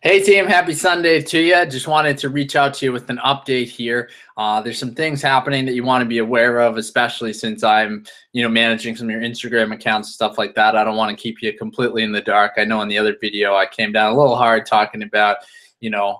Hey team, happy Sunday to you. Just wanted to reach out to you with an update here. There's some things happening that you want to be aware of, especially since I'm, managing some of your Instagram accounts and stuff like that. I don't want to keep you completely in the dark. I know in the other video I came down a little hard talking about,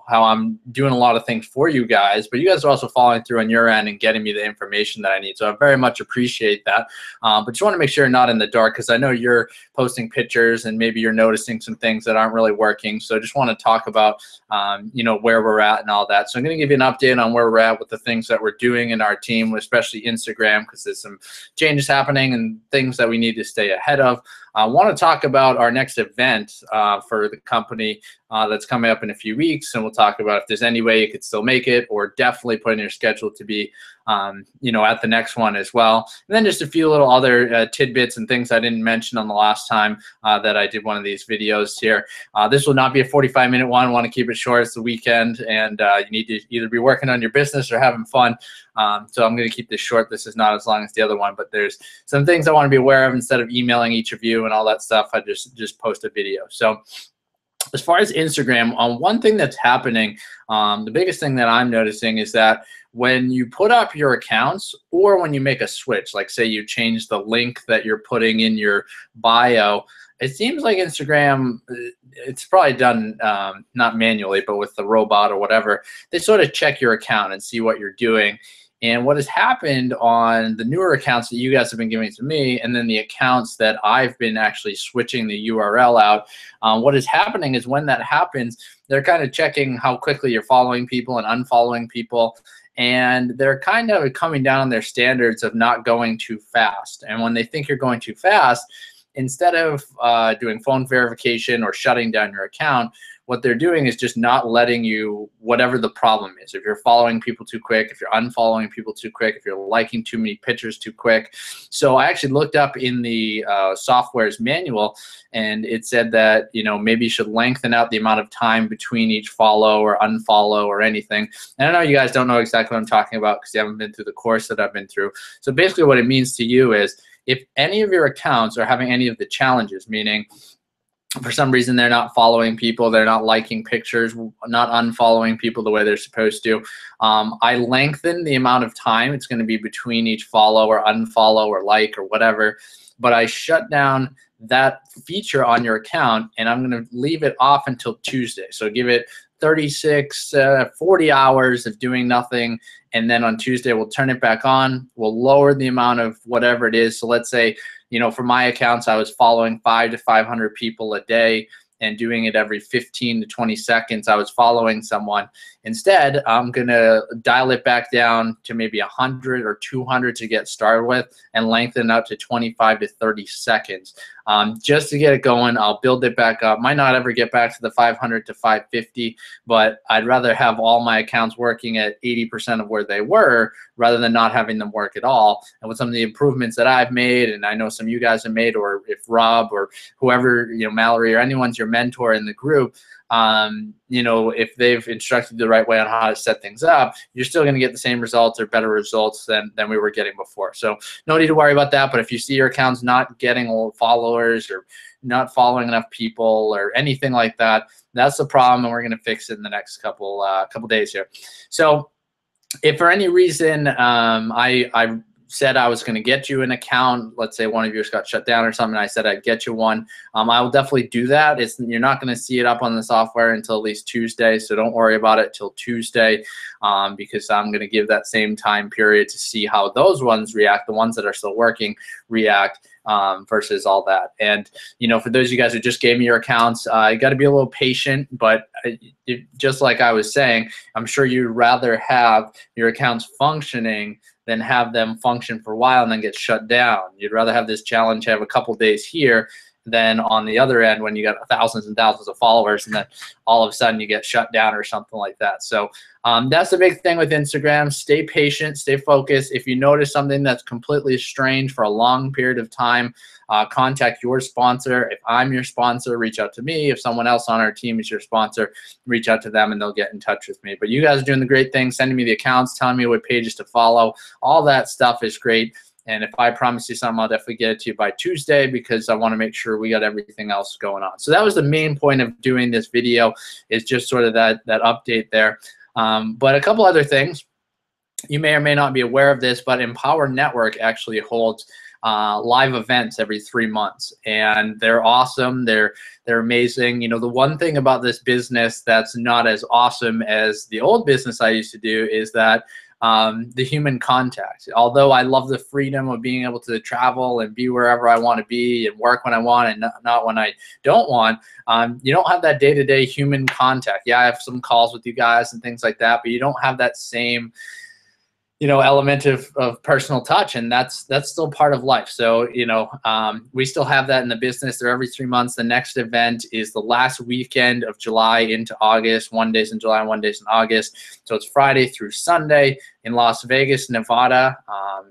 how I'm doing a lot of things for you guys, but you guys are also following through on your end and getting me the information that I need. So I very much appreciate that. But just want to make sure you're not in the dark, because I know you're posting pictures and maybe you're noticing some things that aren't really working. So I just want to talk about, where we're at and all that. So I'm going to give you an update on where we're at with the things that we're doing in our team, especially Instagram, because there's some changes happening and things that we need to stay ahead of. I want to talk about our next event for the company that's coming up in a few weeks, and we'll talk about if there's any way you could still make it, or definitely put in your schedule to be, at the next one as well. And then just a few little other tidbits and things I didn't mention on the last time that I did one of these videos here. This will not be a 45-minute one. I want to keep it short. It's the weekend, and you need to either be working on your business or having fun. So I'm going to keep this short. This is not as long as the other one, but there's some things I want to be aware of. Instead of emailing each of you and all that stuff, I just post a video. So as far as Instagram, one thing that's happening, the biggest thing that I'm noticing is that when you put up your accounts, or when you make a switch, like say you change the link that you're putting in your bio, it seems like Instagram, it's probably done not manually, but with the robot or whatever, they sort of check your account and see what you're doing. And what has happened on the newer accounts that you guys have been giving to me, and then the accounts that I've been actually switching the URL out, what is happening is when that happens, they're kind of checking how quickly you're following people and unfollowing people. And they're kind of coming down on their standards of not going too fast. And when they think you're going too fast, instead of doing phone verification or shutting down your account, what they're doing is just not letting you, whatever the problem is. If you're following people too quick, if you're unfollowing people too quick, if you're liking too many pictures too quick. So I actually looked up in the software's manual, and it said that, maybe you should lengthen out the amount of time between each follow or unfollow or anything. And I know you guys don't know exactly what I'm talking about because you haven't been through the course that I've been through. So basically what it means to you is, if any of your accounts are having any of the challenges, meaning for some reason they're not following people, they're not liking pictures, not unfollowing people the way they're supposed to, I lengthen the amount of time it's going to be between each follow or unfollow or like or whatever, but I shut down that feature on your account, and I'm going to leave it off until Tuesday. So give it 36, 40 hours of doing nothing, and then on Tuesday we'll turn it back on. We'll lower the amount of whatever it is. So let's say, for my accounts, I was following 500 to 500 people a day and doing it every 15 to 20 seconds. I was following someone. Instead, I'm going to dial it back down to maybe 100 or 200 to get started with, and lengthen out to 25 to 30 seconds. Just to get it going, I'll build it back up. Might not ever get back to the 500 to 550, but I'd rather have all my accounts working at 80% of where they were, rather than not having them work at all. And with some of the improvements that I've made, and I know some of you guys have made, or if Rob or whoever, Mallory or anyone's your mentor in the group, if they've instructed the right way on how to set things up, you're still going to get the same results or better results than we were getting before. So no need to worry about that. But if you see your accounts not getting followers or not following enough people or anything like that, that's the problem, and we're going to fix it in the next couple days here. So if for any reason I said I was going to get you an account, let's say one of yours got shut down or something, I said I'd get you one, I will definitely do that. You're not going to see it up on the software until at least Tuesday, so don't worry about it till Tuesday, because I'm going to give that same time period to see how those ones react, the ones that are still working react, versus all that. And for those of you guys who just gave me your accounts, you got to be a little patient, but just like I was saying, I'm sure you'd rather have your accounts functioning than have them function for a while and then get shut down. You'd rather have this challenge have a couple days here than on the other end when you got thousands and thousands of followers and then all of a sudden you get shut down or something like that. So that's the big thing with Instagram. Stay patient, stay focused. If you notice something that's completely strange for a long period of time, contact your sponsor. If I'm your sponsor, reach out to me. If someone else on our team is your sponsor, reach out to them and they'll get in touch with me. But you guys are doing the great thing, sending me the accounts, telling me what pages to follow. All that stuff is great. And if I promise you something, I'll definitely get it to you by Tuesday, because I want to make sure we got everything else going on. So that was the main point of doing this video, is just sort of that update there. But a couple other things. You may or may not be aware of this, but Empower Network actually holds live events every 3 months, and they're awesome. They're amazing. You know, the one thing about this business that's not as awesome as the old business I used to do is that the human contact. Although I love the freedom of being able to travel and be wherever I want to be and work when I want and not when I don't want, you don't have that day-to-day human contact. Yeah, I have some calls with you guys and things like that, but you don't have that same, you know, element of personal touch, and that's still part of life. So, you know, we still have that in the business. They're every 3 months. The next event is the last weekend of July into August, 1 days in July, 1 days in August. So it's Friday through Sunday in Las Vegas, Nevada.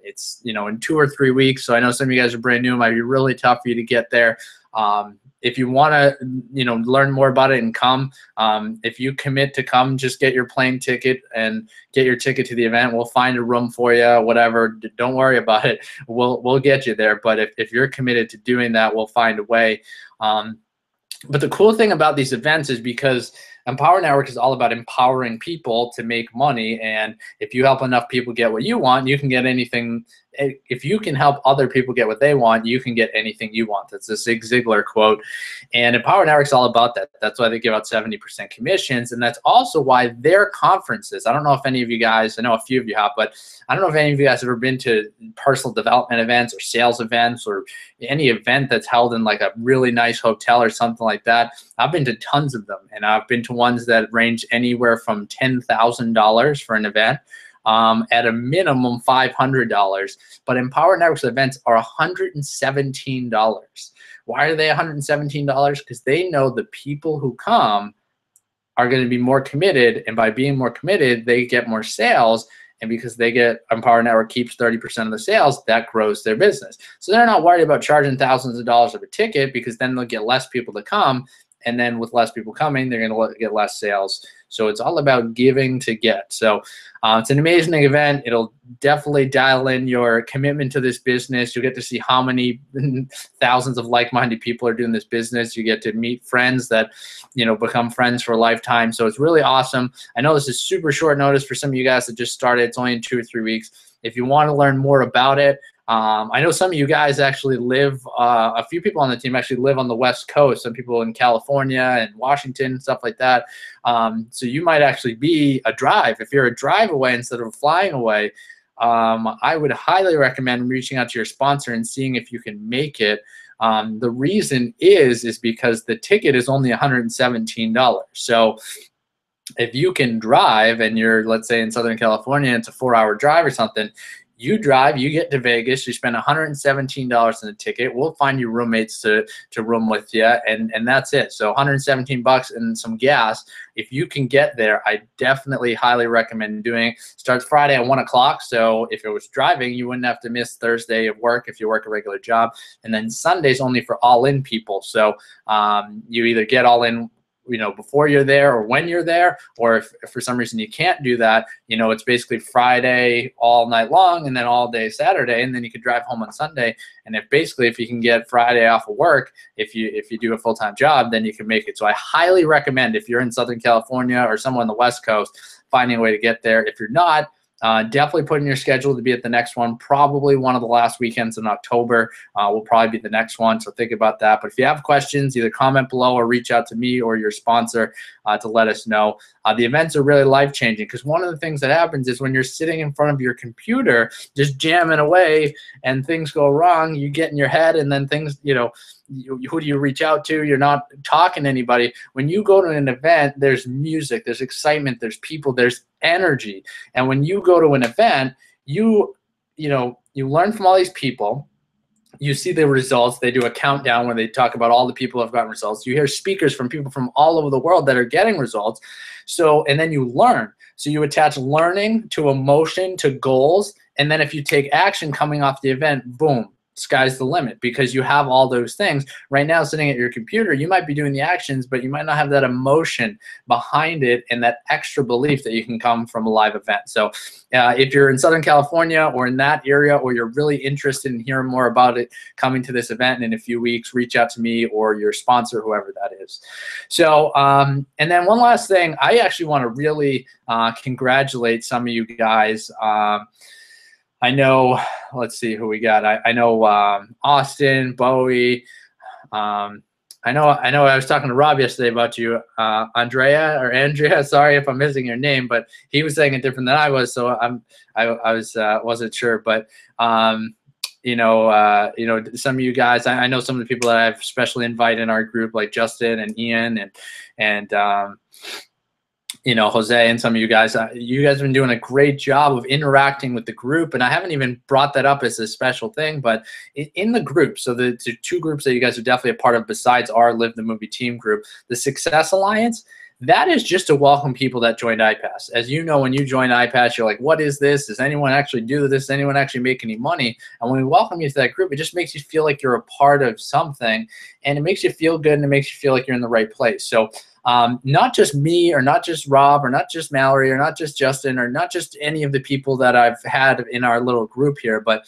It's, you know, in 2 or 3 weeks. So I know some of you guys are brand new. It might be really tough for you to get there. If you want to, you know, learn more about it and come, if you commit to come, just get your plane ticket and get your ticket to the event. We'll find a room for you, whatever. Don't worry about it. We'll get you there. But if you're committed to doing that, we'll find a way. But the cool thing about these events is because Empower Network is all about empowering people to make money. And if you help enough people get what you want, you can get anything. If you can help other people get what they want, you can get anything you want. That's a Zig Ziglar quote. And Empower Network is all about that. That's why they give out 70% commissions. And that's also why their conferences, I don't know if any of you guys, I know a few of you have, but I don't know if any of you guys have ever been to personal development events or sales events or any event that's held in like a really nice hotel or something like that. I've been to tons of them, and I've been to ones that range anywhere from $10,000 for an event, at a minimum $500. But Empower Network's events are $117. Why are they $117? Because they know the people who come are going to be more committed, and by being more committed, they get more sales. And because they get, Empower Network keeps 30% of the sales, that grows their business. So they're not worried about charging thousands of dollars of a ticket, because then they'll get less people to come. And then with less people coming, they're going to get less sales. So it's all about giving to get. So it's an amazing event. It'll definitely dial in your commitment to this business. You'll get to see how many thousands of like-minded people are doing this business. You get to meet friends that, you know, become friends for a lifetime. So it's really awesome. I know this is super short notice for some of you guys that just started. It's only in 2 or 3 weeks. If you want to learn more about it, I know some of you guys actually live, a few people on the team actually live on the West Coast, some people in California and Washington, stuff like that. So you might actually be a drive. If you're a drive away instead of flying away, I would highly recommend reaching out to your sponsor and seeing if you can make it. The reason is because the ticket is only $117. So if you can drive and you're, let's say, in Southern California, it's a 4-hour drive or something, you drive, you get to Vegas, you spend $117 in a ticket. We'll find you roommates to room with you, and that's it. So $117 and some gas. If you can get there, I definitely highly recommend doing it. Starts Friday at 1 o'clock. So if it was driving, you wouldn't have to miss Thursday of work if you work a regular job. And then Sunday's only for all-in people. So you either get all in, you know, before you're there or when you're there, or if for some reason you can't do that, you know, it's basically Friday all night long and then all day Saturday, and then you could drive home on Sunday. And if you can get Friday off of work, if you do a full-time job, then you can make it. So I highly recommend, if you're in Southern California or somewhere on the West Coast, finding a way to get there. If you're not, definitely put in your schedule to be at the next one. Probably one of the last weekends in October will probably be the next one, so think about that. But if you have questions, either comment below or reach out to me or your sponsor to let us know. The events are really life-changing, because one of the things that happens is when you're sitting in front of your computer just jamming away and things go wrong, you get in your head, and then things, you know, who do you reach out to? You're not talking to anybody. When you go to an event, there's music, there's excitement, there's people, there's energy. And when you go to an event, you learn from all these people. You see the results. They do a countdown where they talk about all the people who have gotten results. You hear speakers from people from all over the world that are getting results. So, and then you learn. So you attach learning to emotion, to goals. And then if you take action coming off the event, boom, sky's the limit because you have all those things. Right now, sitting at your computer, you might be doing the actions, but you might not have that emotion behind it and that extra belief that you can come from a live event. So if you're in Southern California or in that area, or you're really interested in hearing more about it, coming to this event in a few weeks, reach out to me or your sponsor, whoever that is. So, and then one last thing, I actually want to really congratulate some of you guys. I know, let's see who we got. I know Austin, Bowie. I know I was talking to Rob yesterday about you, Andrea. Sorry if I'm missing your name, but he was saying it different than I was, so I wasn't sure. But you know, some of you guys, I know some of the people that I've specially invited in our group, like Justin and Ian and you know, Jose and some of you guys have been doing a great job of interacting with the group. And I haven't even brought that up as a special thing, but in the group, so the two groups that you guys are definitely a part of besides our Live the Movie Team group, the Success Alliance, that is just to welcome people that joined iPass. As you know, when you join iPass, you're like, what is this? Does anyone actually do this? Does anyone actually make any money? And when we welcome you to that group, it just makes you feel like you're a part of something, and it makes you feel good, and it makes you feel like you're in the right place. So not just me, or not just Rob, or not just Mallory, or not just Justin, or not just any of the people that I've had in our little group here, but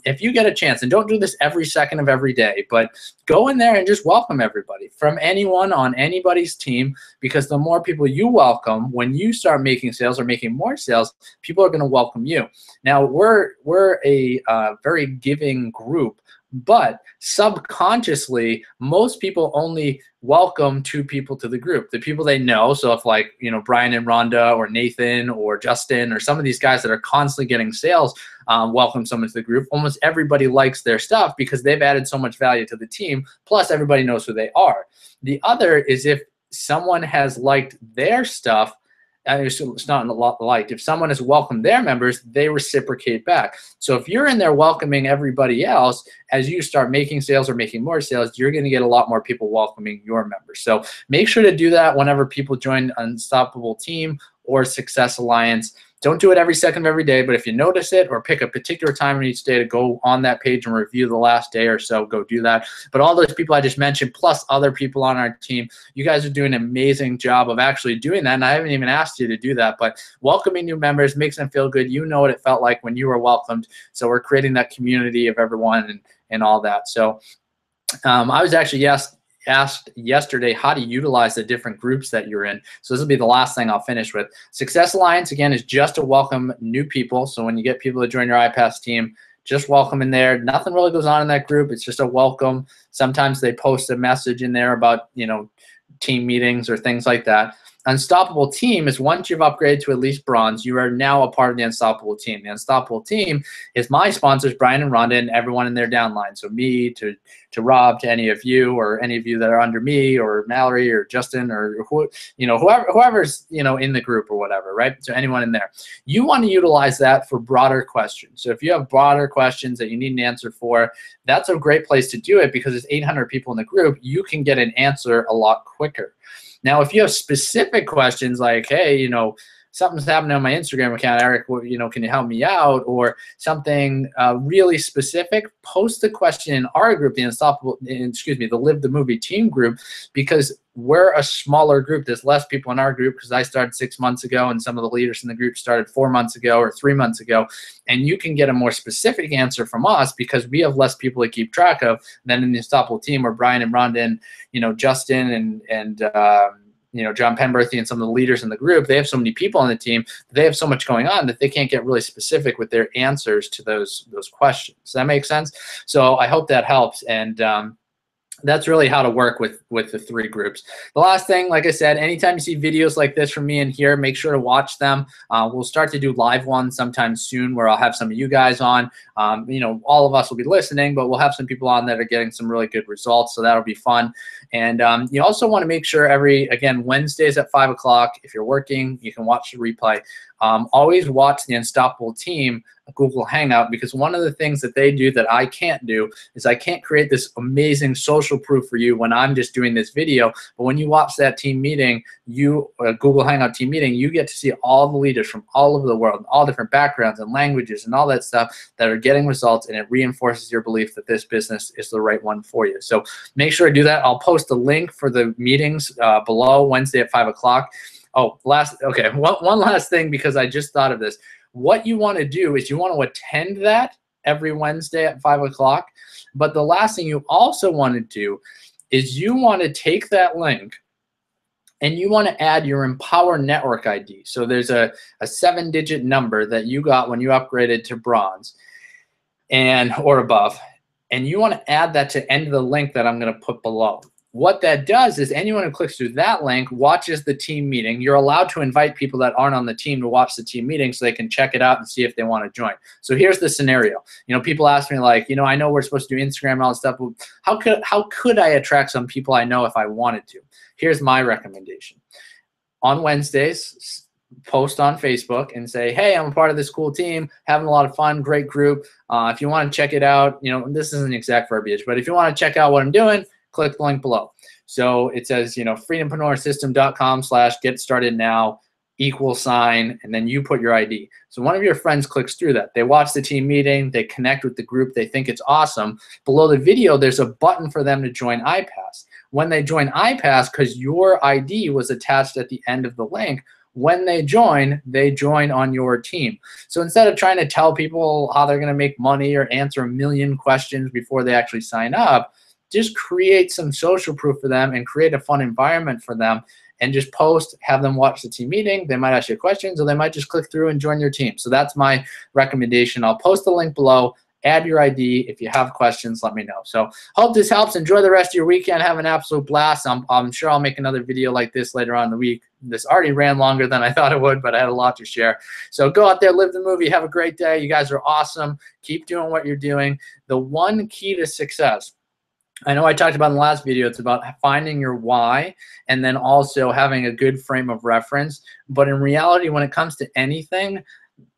if you get a chance, and don't do this every second of every day, but go in there and just welcome everybody from anyone on anybody's team, because the more people you welcome, when you start making sales or making more sales, people are going to welcome you. Now, we're a very giving group, but subconsciously, most people only welcome 2 people to the group, the people they know. So if, like, you know, Brian and Rhonda or Nathan or Justin or some of these guys that are constantly getting sales, welcome someone to the group. Almost everybody likes their stuff because they've added so much value to the team. Plus, everybody knows who they are. The other is if someone has liked their stuff, it's not a lot liked. If someone has welcomed their members, they reciprocate back. So if you're in there welcoming everybody else, as you start making sales or making more sales, you're going to get a lot more people welcoming your members. So make sure to do that whenever people join Unstoppable Team or Success Alliance. Don't do it every second of every day, but if you notice it, or pick a particular time in each day to go on that page and review the last day or so, go do that. But all those people I just mentioned, plus other people on our team, you guys are doing an amazing job of actually doing that, and I haven't even asked you to do that, but welcoming new members makes them feel good. You know what it felt like when you were welcomed, so we're creating that community of everyone and all that. So I was actually asked yesterday how to utilize the different groups that you're in. So this will be the last thing I'll finish with. Success Alliance, again, is just to welcome new people. So when you get people to join your iPass team, just welcome in there. Nothing really goes on in that group. It's just a welcome. Sometimes they post a message in there about, you know, team meetings or things like that. Unstoppable Team is once you've upgraded to at least bronze, you are now a part of the Unstoppable Team. The Unstoppable Team is my sponsors, Brian and Rhonda, and everyone in their downline. So me to Rob, to any of you, or any of you that are under me, or Mallory or Justin, or whoever's, you know, in the group or whatever, right? So anyone in there. You want to utilize that for broader questions. So if you have broader questions that you need an answer for, that's a great place to do it, because there's 800 people in the group. You can get an answer a lot quicker. Now, if you have specific questions like, hey, you know, something's happening on my Instagram account, Eric, you know, can you help me out? Or something really specific, post the question in our group, the Live the Movie Team group, because we're a smaller group. There's less people in our group because I started 6 months ago, and some of the leaders in the group started 4 months ago or 3 months ago. And you can get a more specific answer from us because we have less people to keep track of than in the Unstoppable Team, where Brian and Rhonda and, you know, Justin and you know, John Penberthy and some of the leaders in the group, they have so many people on the team, they have so much going on that they can't get really specific with their answers to those questions. Does that make sense? So I hope that helps. And that's really how to work with the 3 groups. The last thing, like I said, anytime you see videos like this from me in here, make sure to watch them. We'll start to do live ones sometime soon where I'll have some of you guys on. You know, all of us will be listening, but we'll have some people on that are getting some really good results, so that'll be fun. And you also want to make sure again, Wednesdays at 5 o'clock, if you're working, you can watch the replay. always watch the Unstoppable Team Google Hangout, because one of the things that they do that I can't do is I can't create this amazing social proof for you when I'm just doing this video. But when you watch that team meeting, Google Hangout team meeting, you get to see all the leaders from all over the world, all different backgrounds and languages and all that stuff that are getting results, and it reinforces your belief that this business is the right one for you. So make sure to do that. I'll post a link for the meetings below, Wednesday at 5 o'clock. Oh, one last thing, because I just thought of this. What you want to do is you want to attend that every Wednesday at 5 o'clock. But the last thing you also want to do is you want to take that link and you want to add your Empower Network ID. So there's a 7-digit number that you got when you upgraded to bronze or above. And you want to add that to the end of the link that I'm going to put below. What that does is anyone who clicks through that link watches the team meeting. You're allowed to invite people that aren't on the team to watch the team meeting so they can check it out and see if they want to join. So here's the scenario. People ask me, like, I know we're supposed to do Instagram and all this stuff. But how could I attract some people I know if I wanted to? Here's my recommendation. On Wednesdays, post on Facebook and say, hey, I'm a part of this cool team, having a lot of fun, great group. If you want to check it out, this isn't exact verbiage, but if you want to check out what I'm doing, click the link below. So it says, freedompreneurssystem.com/get started now, =, and then you put your ID. So one of your friends clicks through that. They watch the team meeting, they connect with the group, they think it's awesome. Below the video, there's a button for them to join iPass. When they join iPass, because your ID was attached at the end of the link, when they join on your team. So instead of trying to tell people how they're going to make money or answer a million questions before they actually sign up, just create some social proof for them and create a fun environment for them, and just post, have them watch the team meeting. They might ask you questions, or they might just click through and join your team. So that's my recommendation. I'll post the link below. Add your ID. If you have questions, let me know. So hope this helps. Enjoy the rest of your weekend. Have an absolute blast. I'm sure I'll make another video like this later on in the week. This already ran longer than I thought it would, but I had a lot to share. So go out there, live the movie. Have a great day. You guys are awesome. Keep doing what you're doing. The one key to success, I know I talked about in the last video, it's about finding your why and then also having a good frame of reference. But in reality, when it comes to anything,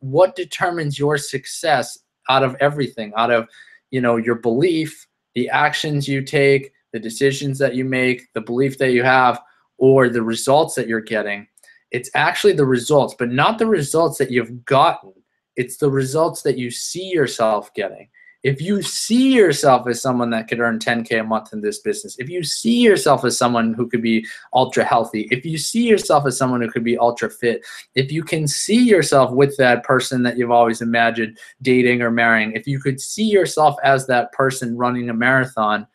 what determines your success out of everything, out of your belief, the actions you take, the decisions that you make, the belief that you have, or the results that you're getting, it's actually the results, but not the results that you've gotten. It's the results that you see yourself getting. If you see yourself as someone that could earn 10K a month in this business, if you see yourself as someone who could be ultra healthy, if you see yourself as someone who could be ultra fit, if you can see yourself with that person that you've always imagined dating or marrying, if you could see yourself as that person running a marathon,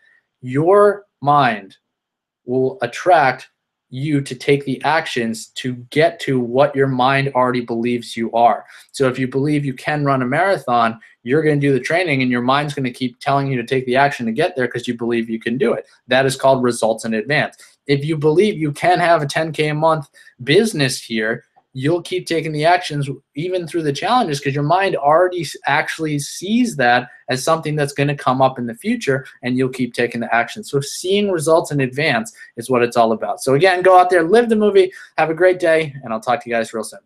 your mind will attract you to take the actions to get to what your mind already believes you are. So if you believe you can run a marathon, you're going to do the training, and your mind's going to keep telling you to take the action to get there because you believe you can do it. That is called results in advance. If you believe you can have a 10K a month business here, you'll keep taking the actions even through the challenges because your mind already actually sees that as something that's going to come up in the future, and you'll keep taking the action. So seeing results in advance is what it's all about. So again, go out there, live the movie, have a great day, and I'll talk to you guys real soon.